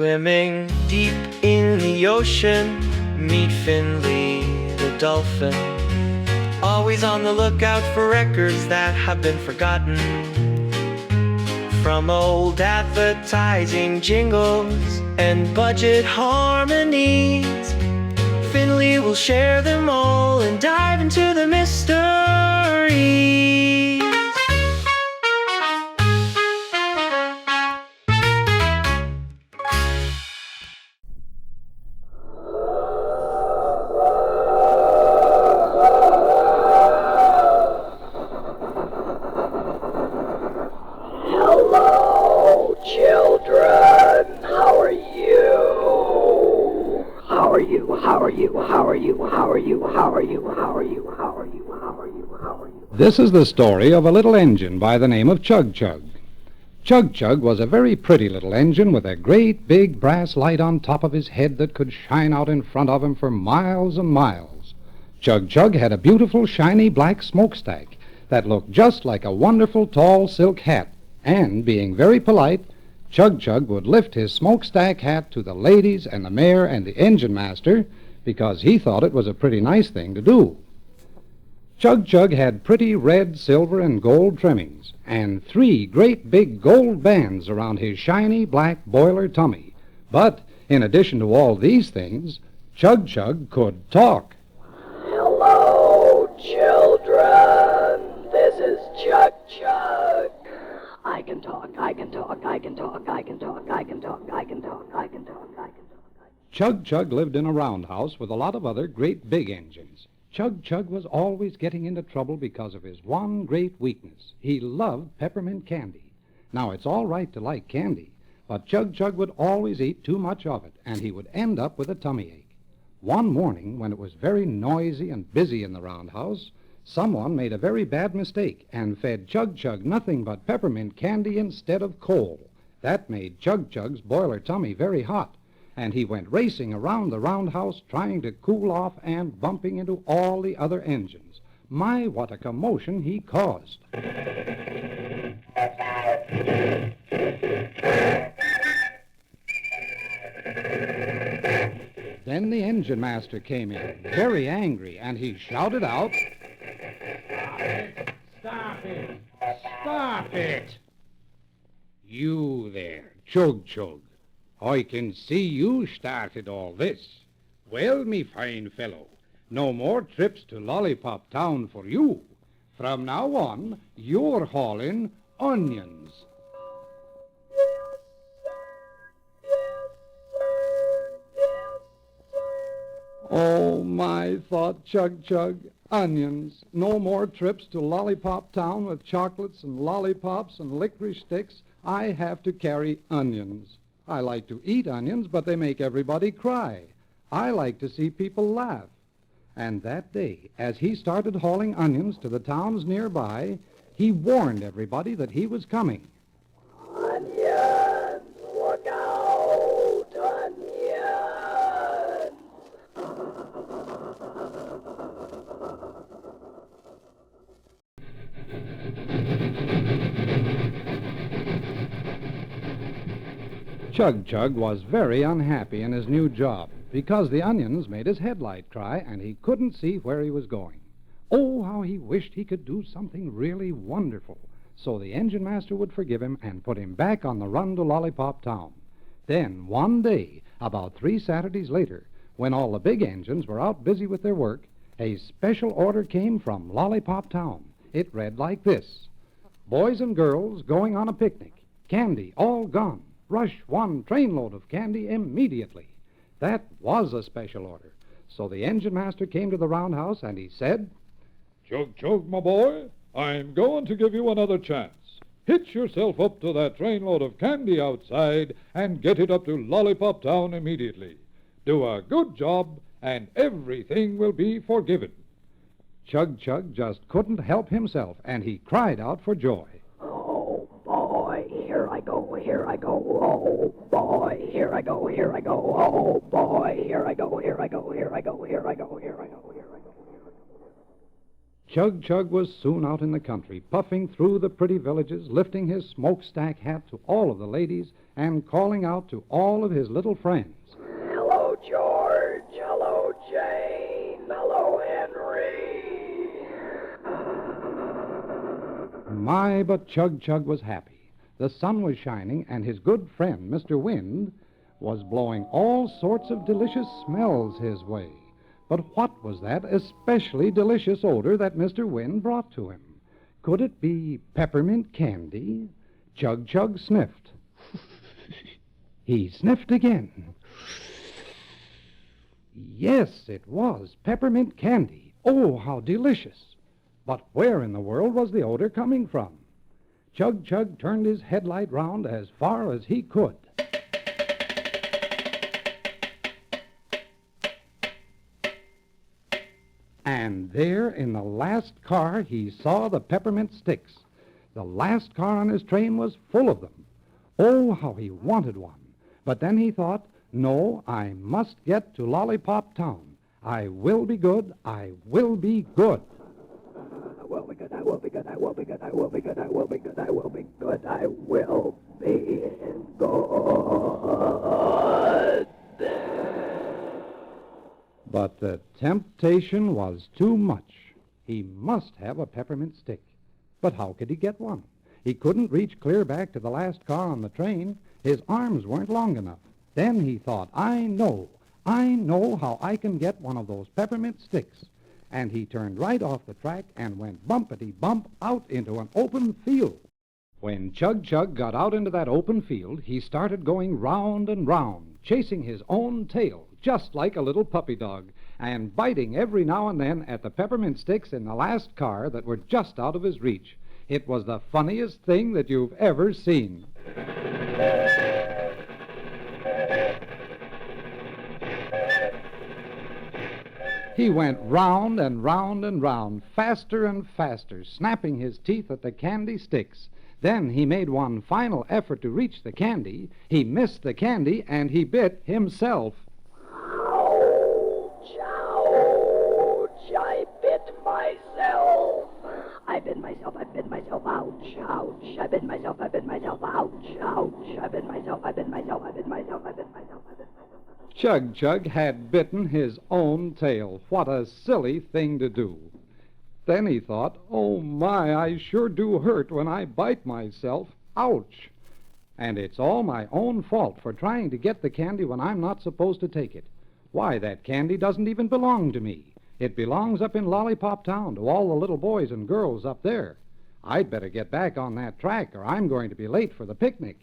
Swimming deep in the ocean, meet Finley the dolphin. Always on the lookout for records that have been forgotten. From old advertising jingles and budget harmonies, Finley will share them all and dive into the mystery. This is the story of a little engine by the name of Chug-Chug. Chug-Chug was a very pretty little engine with a great big brass light on top of his head that could shine out in front of him for miles and miles. Chug-Chug had a beautiful shiny black smokestack that looked just like a wonderful tall silk hat, and being very polite, Chug-Chug would lift his smokestack hat to the ladies and the mayor and the engine master because he thought it was a pretty nice thing to do. Chug-Chug had pretty red, silver, and gold trimmings, and 3 great big gold bands around his shiny black boiler tummy. But, in addition to all these things, Chug-Chug could talk. Hello, children. This is Chug-Chug. I can talk, I can talk, I can talk, I can talk, I can talk, I can talk, I can talk, I can talk. Chug-Chug lived in a roundhouse with a lot of other great big engines. Chug-Chug was always getting into trouble because of his one great weakness. He loved peppermint candy. Now, it's all right to like candy, but Chug-Chug would always eat too much of it, and he would end up with a tummy ache. One morning, when it was very noisy and busy in the roundhouse, someone made a very bad mistake and fed Chug-Chug nothing but peppermint candy instead of coal. That made Chug-Chug's boiler tummy very hot, and he went racing around the roundhouse trying to cool off and bumping into all the other engines. My, what a commotion he caused. Then the engine master came in, very angry, and he shouted out, Stop it! Stop it! "You there, Chug-Chug. I can see you started all this. Well, me fine fellow, no more trips to Lollypop Town for you. From now on, you're hauling onions." Oh, my, thought Chug-Chug. Onions. No more trips to Lollypop Town with chocolates and lollipops and licorice sticks. I have to carry onions. I like to eat onions, but they make everybody cry. I like to see people laugh. And that day, as he started hauling onions to the towns nearby, he warned everybody that he was coming. Onions! Look out! Onions! Chug-Chug was very unhappy in his new job because the onions made his headlight cry and he couldn't see where he was going. Oh, how he wished he could do something really wonderful so the engine master would forgive him and put him back on the run to Lollypop Town. Then, one day, about 3 Saturdays later, when all the big engines were out busy with their work, a special order came from Lollypop Town. It read like this: "Boys and girls going on a picnic. Candy all gone. Rush 1 trainload of candy immediately." That was a special order. So the engine master came to the roundhouse and he said, Chug-Chug, my boy, I'm going to give you another chance. Hitch yourself up to that trainload of candy outside and get it up to Lollypop Town immediately. Do a good job, and everything will be forgiven. Chug-Chug just couldn't help himself, and he cried out for joy. Oh, boy, here I go, here I go. Oh, boy, here I go, here I go. Oh, boy, here I go, here I go, here I go, here I go, here I go, here I go. Chug-Chug was soon out in the country, puffing through the pretty villages, lifting his smokestack hat to all of the ladies, and calling out to all of his little friends. Hello, George. Hello, Jane. Hello, Henry. My, but Chug-Chug was happy. The sun was shining, and his good friend, Mr. Wind, was blowing all sorts of delicious smells his way. But what was that especially delicious odor that Mr. Wind brought to him? Could it be peppermint candy? Chug-Chug sniffed. He sniffed again. Yes, it was peppermint candy. Oh, how delicious. But where in the world was the odor coming from? Chug-Chug turned his headlight round as far as he could. And there in the last car he saw the peppermint sticks. The last car on his train was full of them. Oh, how he wanted one. But then he thought, no, I must get to Lollypop Town. I will be good. I will be good. I will be good. I will be good. I will be good. I will be good. I will be good. I will be good. I will be good. But the temptation was too much. He must have a peppermint stick. But how could he get one? He couldn't reach clear back to the last car on the train. His arms weren't long enough. Then he thought, I know how I can get one of those peppermint sticks. And he turned right off the track and went bumpety-bump out into an open field. When Chug-Chug got out into that open field, he started going round and round, chasing his own tail, just like a little puppy dog, and biting every now and then at the peppermint sticks in the last car that were just out of his reach. It was the funniest thing that you've ever seen. He went round and round and round, faster and faster, snapping his teeth at the candy sticks. Then he made one final effort to reach the candy. He missed the candy, and he bit himself. Ouch, ouch, I bit myself. I bit myself, ouch, ouch. I bit myself, ouch, ouch. I bit myself. Chug-Chug had bitten his own tail. What a silly thing to do. Then he thought, oh my, I sure do hurt when I bite myself. Ouch. And it's all my own fault for trying to get the candy when I'm not supposed to take it. Why, that candy doesn't even belong to me. It belongs up in Lollypop Town to all the little boys and girls up there. I'd better get back on that track or I'm going to be late for the picnic.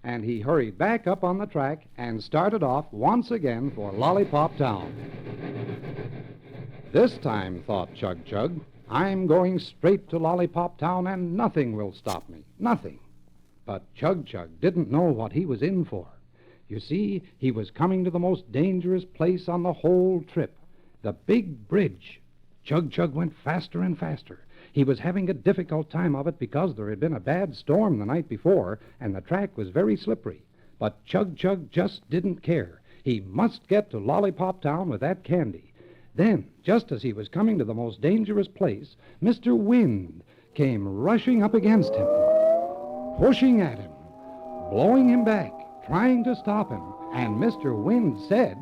And he hurried back up on the track and started off once again for Lollypop Town. This time, thought Chug-Chug, I'm going straight to Lollypop Town and nothing will stop me. Nothing. But Chug-Chug didn't know what he was in for. You see, he was coming to the most dangerous place on the whole trip, the big bridge. Chug-Chug went faster and faster. He was having a difficult time of it because there had been a bad storm the night before, and the track was very slippery. But Chug-Chug just didn't care. He must get to Lollypop Town with that candy. Then, just as he was coming to the most dangerous place, Mr. Wind came rushing up against him, pushing at him, blowing him back, trying to stop him. And Mr. Wind said,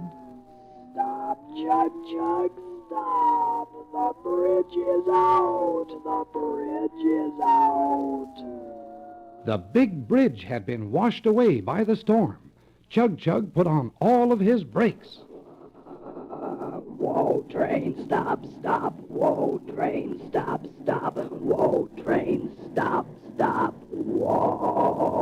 Stop, Chug-Chug, stop. The bridge is out. The bridge is out. The big bridge had been washed away by the storm. Chug-Chug put on all of his brakes. Whoa, train, stop, stop. Whoa, train, stop, stop. Whoa, train, stop, stop. Whoa.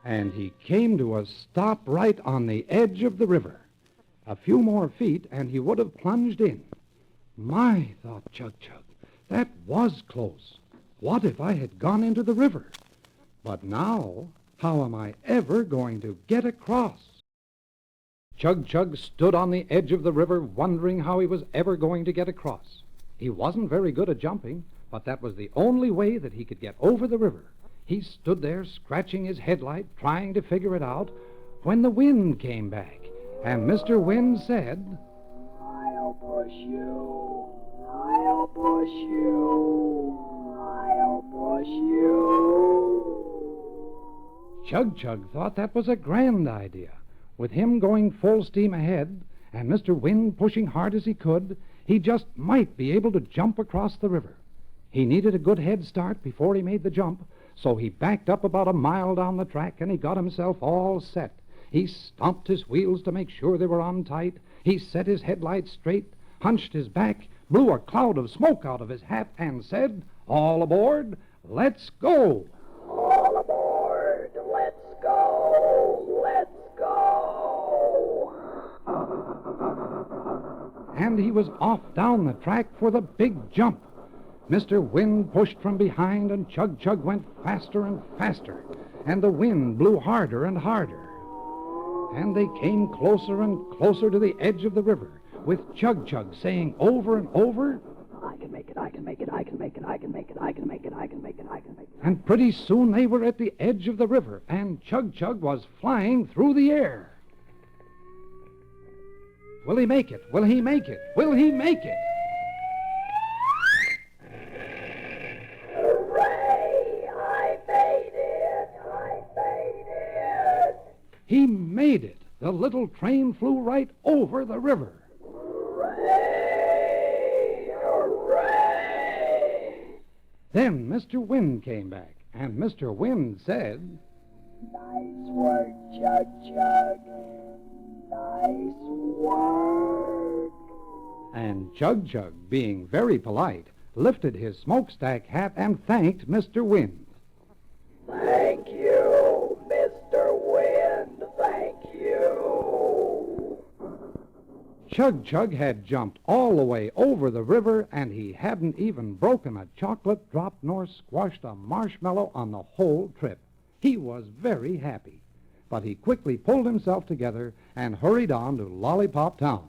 And he came to a stop right on the edge of the river. A few more feet, and he would have plunged in. My, thought Chug-Chug, that was close. What if I had gone into the river? But now, how am I ever going to get across? Chug-Chug stood on the edge of the river, wondering how he was ever going to get across. He wasn't very good at jumping, but that was the only way that he could get over the river. He stood there, scratching his headlight, trying to figure it out, when the wind came back, and Mr. Wind said, I'll push you. I'll push you. I'll push you. Chug-Chug thought that was a grand idea. With him going full steam ahead, and Mr. Wind pushing hard as he could, he just might be able to jump across the river. He needed a good head start before he made the jump, so he backed up about a mile down the track, and he got himself all set. He stomped his wheels to make sure they were on tight. He set his headlights straight, hunched his back, blew a cloud of smoke out of his hat, and said, All aboard, let's go! All aboard. Let's go. Let's go. And he was off down the track for the big jump. Mr. Wind pushed from behind, and Chug-Chug went faster and faster, and the wind blew harder and harder. And they came closer and closer to the edge of the river, with Chug-Chug saying over and over, I can make it, I can make it, I can make it, I can make it, I can make it, I can make it, I can make it. and pretty soon they were at the edge of the river, and Chug-Chug was flying through the air. Will he make it? Will he make it? Will he make it? Hooray! I made it! I made it! He made it. The little train flew right over the river. Hooray! Hooray! Then Mr. Wind came back, and Mr. Wind said, Nice work, Chug-Chug. Nice work. and Chug-Chug, being very polite, lifted his smokestack hat and thanked Mr. Wind. Thank you, Mr. Wind. Thank you. Chug-Chug had jumped all the way over the river, and he hadn't even broken a chocolate drop nor squashed a marshmallow on the whole trip. He was very happy, but he quickly pulled himself together and hurried on to Lollypop Town.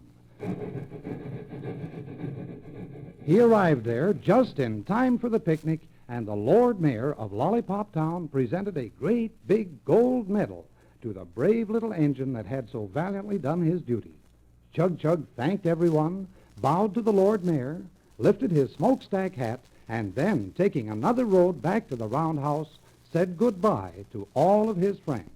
He arrived there just in time for the picnic, and the Lord Mayor of Lollypop Town presented a great big gold medal to the brave little engine that had so valiantly done his duty. Chug-Chug thanked everyone, bowed to the Lord Mayor, lifted his smokestack hat, and then, taking another road back to the roundhouse, said goodbye to all of his friends.